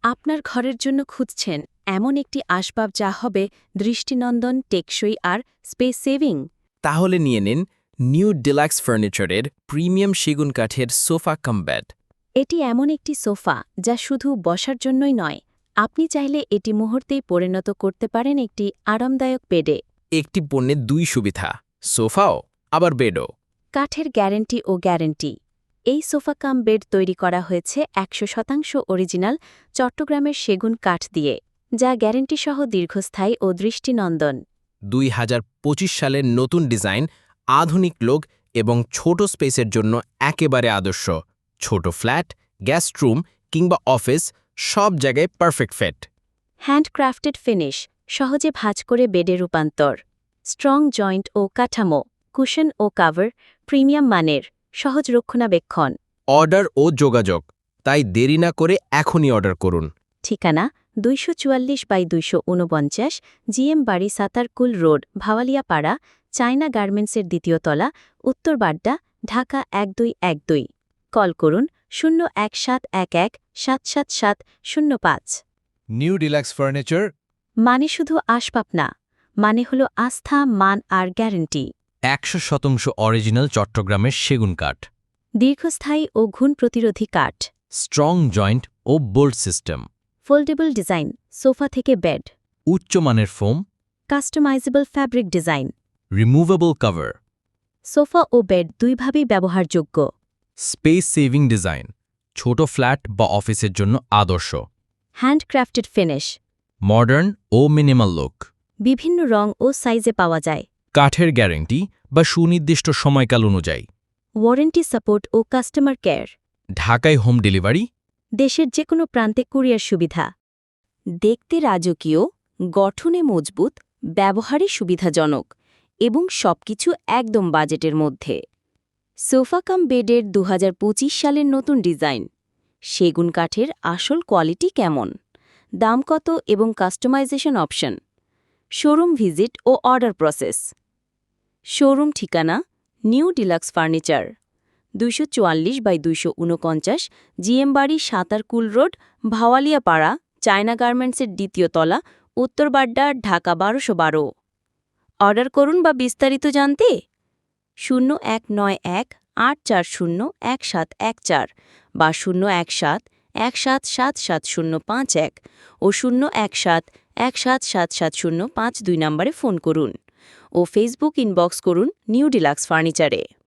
আপনার ঘরের জন্য খুঁজছেন এমন একটি আসবাব যা হবে দৃষ্টিনন্দন, টেকসই আর স্পেস সেভিং। তাহলে নিয়ে নিন নিউ ডিলাক্স ফার্নিচারের প্রিমিয়াম সেগুন কাঠের সোফা কাম বেড। এটি এমন একটি সোফা যা শুধু বসার জন্যই নয়, আপনি চাইলে এটি মুহূর্তেই পরিণত করতে পারেন একটি আরামদায়ক বেডে। একটি পণ্যের দুই সুবিধা, সোফাও আবার বেডও। কাঠের গ্যারান্টি ও গ্যারান্টি। এই সোফা কাম বেড তৈরি করা হয়েছে ১০০% অরিজিনাল চট্টগ্রামের সেগুন কাঠ দিয়ে, যা গ্যারান্টিসহ দীর্ঘস্থায়ী ও দৃষ্টিনন্দন। ২০২৫ সালের নতুন ডিজাইন, আধুনিক লোক এবং ছোট স্পেসের জন্য একেবারে আদর্শ। ছোট ফ্ল্যাট, গেস্ট রুম কিংবা অফিস, সব জায়গায় পারফেক্ট ফিট। হ্যান্ডক্রাফটেড ফিনিশ, সহজে ভাঁজ করে বেডে রূপান্তর। স্ট্রং জয়েন্ট ও কাঠামো, কুশন ও কাভার, প্রিমিয়াম মানের, সহজ রক্ষণাবেক্ষণ। অর্ডার ও যোগাযোগ, তাই দেরি না করে এখনই অর্ডার করুন। ঠিকানা ২৪৪/২৪৯, জিএম বাড়ি, সাতারকুল রোড, ভাওয়ালিয়াপাড়া, চায়না গার্মেন্টসের দ্বিতীয় তলা, উত্তর বাড্ডা, ঢাকা ১২১২। কল করুন ০১৭১১৭৭৭০৫। New deluxe furniture. মানে শুধু আসবাব না, মানে হলো আস্থা, মান আর গ্যারান্টি। ১০০% অরিজিনাল চট্টগ্রামের সেগুন কাঠ। দীর্ঘস্থায়ী ও ঘুণ প্রতিরোধী কাঠ। স্ট্রং জয়েন্ট ও bolt system. Foldable design, sofa থেকে বেড। উচ্চমানের foam. Customisable fabric design. Removable cover. Sofa ও বেড দুইভাবেই ব্যবহারযোগ্য। স্পেস সেভিং ডিজাইন, ছোট ফ্ল্যাট বা অফিসের জন্য আদর্শ। হ্যান্ডক্রাফটেড ফিনিশ, মডার্ন ও মিনিমাল লুক। বিভিন্ন রং ও সাইজে পাওয়া যায়। কাঠের গ্যারান্টি বা সুনির্দিষ্ট সময়কাল অনুযায়ী। ওয়ারেন্টি সাপোর্ট ও কাস্টমার কেয়ার। ঢাকায় হোম ডেলিভারি। দেশের যে কোনো প্রান্তে কুরিয়ার সুবিধা। দেখতে রাজকীয়, গঠনে মজবুত, ব্যবহারে সুবিধাজনক এবং সবকিছু একদম বাজেটের মধ্যে। সোফা কাম বেডের ২০২৫ সালের নতুন ডিজাইন। সেগুন কাঠের আসল কোয়ালিটি কেমন, দাম কত এবং কাস্টমাইজেশন অপশন। শোরুম ভিজিট ও অর্ডার প্রসেস। শোরুম ঠিকানা নিউ ডিলাক্স ফার্নিচার, ২৪৪/২৪৯, জিএম বাড়ি, সাতারকুল রোড, ভাওয়ালিয়াপাড়া, চায়না গার্মেন্টসের দ্বিতীয় তলা, উত্তর বাড্ডা, ঢাকা ১২১২। অর্ডার করুন বা বিস্তারিত জানতে ০১৯১৮৪০1714 বা ০১৭১৭৭৭০৫১ ও ০১৭১৭৭৭০৫২ নম্বরে ফোন করুন ও ফেসবুক ইনবক্স করুন নিউ ডিলাক্স ফার্নিচারে।